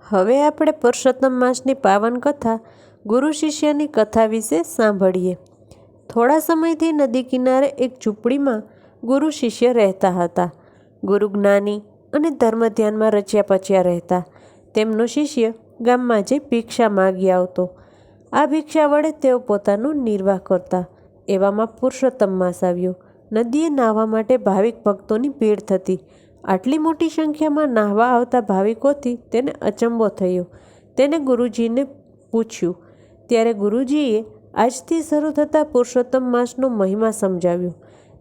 હવે આપણે પુરુષોત્તમ માસની પાવન કથા ગુરુ શિષ્યની કથા વિશે સાંભળીએ. થોડા સમયથી નદી કિનારે એક ઝૂંપડીમાં ગુરુ શિષ્ય રહેતા હતા. ગુરુ જ્ઞાની અને ધર્મ ધ્યાનમાં રચ્યા પચ્યા રહેતા. તેમનો શિષ્ય ગામમાં જઈ ભિક્ષા માગી આવતો. આ ભિક્ષા વડે તેઓ પોતાનો નિર્વાહ કરતા. એવામાં પુરુષોત્તમ માસ આવ્યો. નદીએ નાહવા માટે ભાવિક ભક્તોની ભીડ થતી. આટલી મોટી સંખ્યામાં નાહવા આવતા ભાવિકોથી તેને અચંબો થયો. તેને ગુરુજીને પૂછ્યું. ત્યારે ગુરુજીએ આજથી શરૂ થતા પુરુષોત્તમ માસનો મહિમા સમજાવ્યો.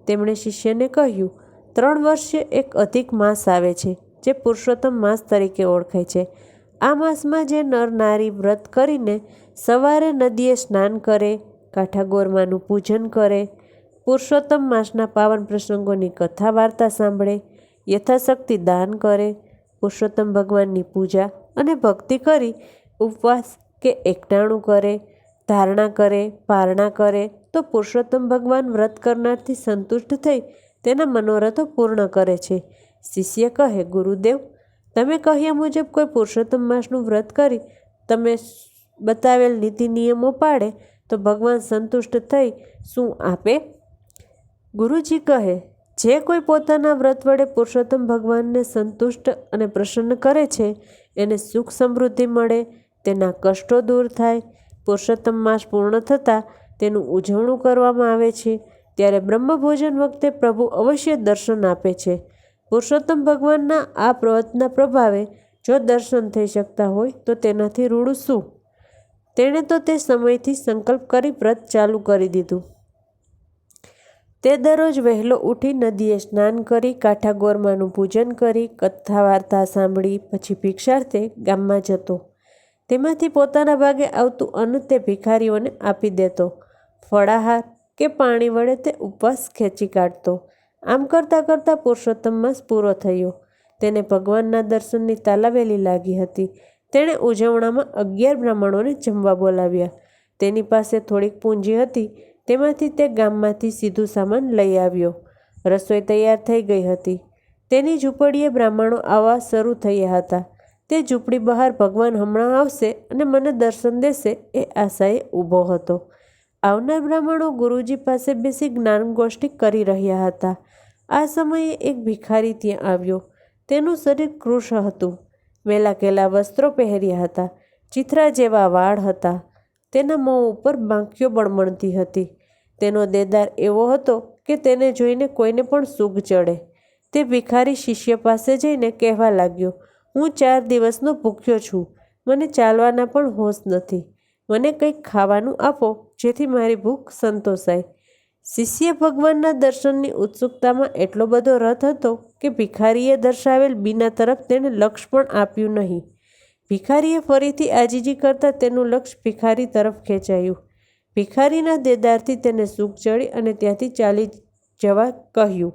તેમણે શિષ્યને કહ્યું, 3 વર્ષે એક અધિક માસ આવે છે, જે પુરુષોત્તમ માસ તરીકે ઓળખાય છે. આ માસમાં જે નર નારી વ્રત કરીને સવારે નદીએ સ્નાન કરે, કાંઠા ગોરમાનું પૂજન કરે, પુરુષોત્તમ માસના પાવન પ્રસંગોની કથા વાર્તા સાંભળે, યથાશક્તિ દાન કરે, પુરુષોત્તમ ભગવાનની પૂજા અને ભક્તિ કરી ઉપવાસ કે એકટાણું કરે, ધારણા કરે, પારણા કરે, તો પુરુષોત્તમ ભગવાન વ્રત કરનારથી સંતુષ્ટ થઈ તેના મનોરથો પૂર્ણ કરે છે. શિષ્ય કહે, ગુરુદેવ, તમે કહ્યા મુજબ કોઈ પુરુષોત્તમ માસનું વ્રત કરી તમે બતાવેલ નીતિ નિયમો પાળે તો ભગવાન સંતુષ્ટ થઈ શું આપે? ગુરુજી કહે, જે કોઈ પોતાના વ્રત વડે પુરુષોત્તમ ભગવાનને સંતુષ્ટ અને પ્રસન્ન કરે છે, એને સુખ સમૃદ્ધિ મળે, તેના કષ્ટો દૂર થાય. પુરુષોત્તમ માસ પૂર્ણ થતાં તેનું ઉજવણું કરવામાં આવે છે. ત્યારે બ્રહ્મભોજન વખતે પ્રભુ અવશ્ય દર્શન આપે છે. પુરુષોત્તમ ભગવાનના આ વ્રતના પ્રભાવે જો દર્શન થઈ શકતા હોય તો તેનાથી રૂડું શું? તેણે તો તે સમયથી સંકલ્પ કરી વ્રત ચાલુ કરી દીધું. તે દરરોજ વહેલો ઉઠી નદીએ સ્નાન કરી, કાંઠા ગોરમાનું પૂજન કરી, કથા વાર્તા સાંભળી, પછી ભિક્ષાર્થે ગામમાં જતો. તેમાંથી પોતાના ભાગે આવતું અન્ન તે ભિખારીઓને આપી દેતો. ફળાહાર કે પાણી વડે તે ઉપવાસ ખેંચી કાઢતો. આમ કરતાં કરતાં પુરુષોત્તમ માસ પૂરો થયો. તેને ભગવાનના દર્શનની તાલાવેલી લાગી હતી. તેણે ઉજવણામાં 11 બ્રાહ્મણોને જમવા બોલાવ્યા. તેની પાસે થોડીક પૂંજી હતી. તેમાંથી તે ગામમાંથી સીધું સામાન લઈ આવ્યો. રસોઈ તૈયાર થઈ ગઈ હતી. તેની ઝૂંપડીએ બ્રાહ્મણો આવવા શરૂ થયા હતા. તે ઝૂંપડી બહાર ભગવાન હમણાં આવશે અને મને દર્શન દેશે એ આશાએ ઊભો હતો. આવનાર બ્રાહ્મણો ગુરુજી પાસે બેસી જ્ઞાન ગોષ્ઠી કરી રહ્યા હતા. આ સમયે એક ભિખારી ત્યાં આવ્યો. તેનું શરીર કૃશ હતું. મેલા કેલા વસ્ત્રો પહેર્યા હતા. ચિથરા જેવા વાળ હતા. તેના મોં ઉપર બાંકીઓ બળમણતી હતી. તેનો દેદાર એવો હતો કે તેને જોઈને કોઈને પણ સૂગ ચડે. તે ભિખારી શિષ્ય પાસે જઈને કહેવા લાગ્યો, હું 4 દિવસનો ભૂખ્યો છું. મને ચાલવાના પણ હોશ નથી. મને કંઈક ખાવાનું આપો જેથી મારી ભૂખ સંતોષાય. શિષ્ય ભગવાનના દર્શનની ઉત્સુકતામાં એટલો બધો રથ હતો કે ભિખારીએ દર્શાવેલ બીના તરફ તેણે લક્ષ પણ આપ્યું નહીં. ભિખારીએ ફરીથી આજીજી કરતાં તેનું લક્ષ ભિખારી તરફ ખેંચાયું. ભિખારીના દેદારથી તેને સૂગ ચડી અને ત્યાંથી ચાલી જવા કહ્યું.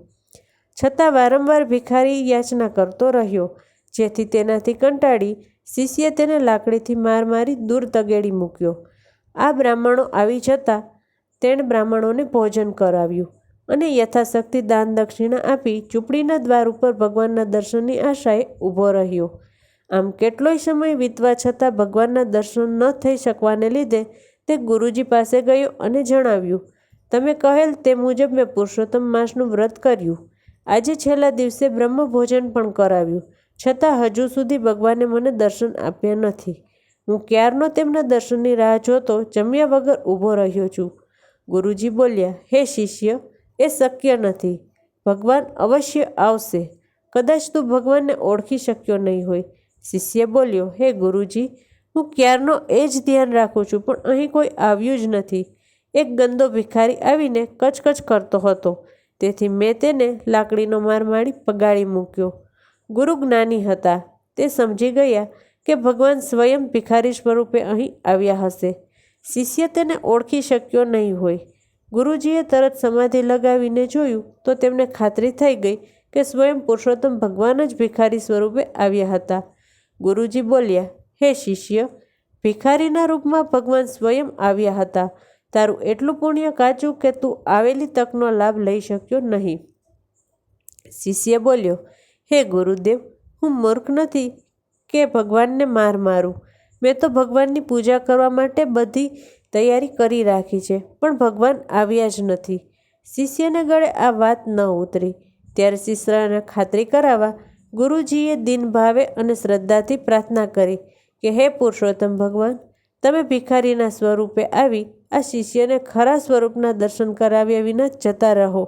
છતાં વારંવાર ભિખારી યાચના કરતો રહ્યો, જેથી તેનાથી કંટાળી શિષ્યે તેને લાકડીથી માર મારી દૂર તગેડી મૂક્યો. આ બ્રાહ્મણો આવી જતાં તેણે બ્રાહ્મણોને ભોજન કરાવ્યું અને યથાશક્તિ દાન દક્ષિણા આપી ઝૂંપડીના દ્વાર ઉપર ભગવાનના દર્શનની આશાએ ઊભો રહ્યો. આમ કેટલોય સમય વીતવા છતાં ભગવાનના દર્શન ન થઈ શકવાને લીધે તે ગુરુજી પાસે ગયો અને જણાવ્યું, તમે કહેલ તે મુજબ મેં પુરુષોત્તમ માસનું વ્રત કર્યું. આજે છેલ્લા દિવસે બ્રહ્મ ભોજન પણ કરાવ્યું, છતાં હજુ સુધી ભગવાને મને દર્શન આપ્યા નથી. હું ક્યારનો તેમના દર્શનની રાહ જોતો જમ્યા વગર ઊભો રહ્યો છું. ગુરુજી બોલ્યા, હે શિષ્ય, એ શક્ય નથી. ભગવાન અવશ્ય આવશે. કદાચ તું ભગવાનને ઓળખી શક્યો નહીં હોય. શિષ્ય બોલ્યો, હે ગુરુજી, હું ક્યારનો એ જ ધ્યાન રાખું છું, પણ અહીં કોઈ આવ્યું જ નથી. એક ગંદો ભિખારી આવીને કચકચ કરતો હતો, તેથી મેં તેને લાકડીનો માર મારી પગાળી મૂક્યો. ગુરુ જ્ઞાની હતા. તે સમજી ગયા કે ભગવાન સ્વયં ભિખારી સ્વરૂપે અહીં આવ્યા હશે. શિષ્ય તેને ઓળખી શક્યો નહીં હોય. ગુરુજીએ તરત સમાધિ લગાવીને જોયું તો તેમને ખાતરી થઈ ગઈ કે સ્વયં પુરુષોત્તમ ભગવાન જ ભિખારી સ્વરૂપે આવ્યા હતા. ગુરુજી બોલ્યા, હે શિષ્ય, ભિખારીના રૂપમાં ભગવાન સ્વયં આવ્યા હતા. તારું એટલું પુણ્ય કાચું કે તું આવેલી તકનો લાભ લઈ શક્યો નહીં. શિષ્ય બોલ્યો, હે ગુરુદેવ, હું મૂર્ખ નથી કે ભગવાનને માર મારું? મેં તો ભગવાનની પૂજા કરવા માટે બધી તૈયારી કરી રાખી છે, પણ ભગવાન આવ્યા જ નથી. શિષ્યને ગળે આ વાત ન ઉતરી. ત્યારે શિષ્યને ખાતરી કરાવવા ગુરુજીએ દિન ભાવે અને શ્રદ્ધાથી પ્રાર્થના કરી કે હે પુરુષોત્તમ ભગવાન, તમે ભિખારીના સ્વરૂપે આવી આ શિષ્યને ખરા સ્વરૂપના દર્શન કરાવ્યા વિના જતા રહો.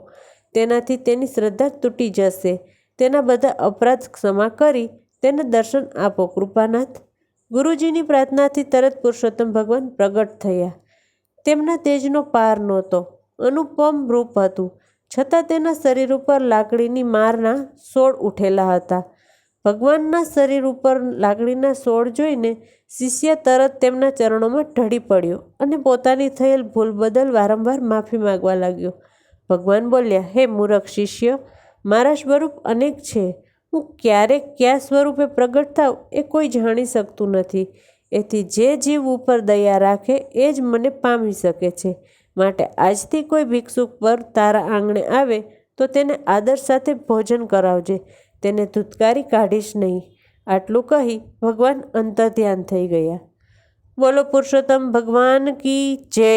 તેનાથી તેની શ્રદ્ધા તૂટી જશે. તેના બધા અપરાધ ક્ષમા કરી તેને દર્શન આપો કૃપાનાથ. ગુરુજીની પ્રાર્થનાથી તરત પુરુષોત્તમ ભગવાન પ્રગટ થયા. તેમના તેજનો પાર નહોતો. અનુપમ રૂપ હતું, છતાં તેના શરીર ઉપર લાકડીની મારના સોળ ઉઠેલા હતા. ભગવાનના શરીર ઉપર લાકડીના સોળ જોઈને શિષ્ય તરત તેમના ચરણોમાં ઢળી પડ્યો અને પોતાની થયેલ ભૂલ બદલ વારંવાર માફી માંગવા લાગ્યો. ભગવાન બોલ્યા, હે મૂર્ખ શિષ્ય, મારા સ્વરૂપ અનેક છે. હું ક્યારેક કયા સ્વરૂપે પ્રગટ થાવ એ કોઈ જાણી શકતું નથી. એથી જે જીવ ઉપર દયા રાખે એ જ મને પામી શકે છે. માટે આજથી કોઈ ભિક્ષુક પર તારા આંગણે આવે તો તેને આદર સાથે ભોજન કરાવજે. તેને ધૂતકારી કાઢીશ નહીં. આટલું કહી ભગવાન અંતર્ધ્યાન થઈ ગયા. બોલો પુરુષોત્તમ ભગવાન કી જય.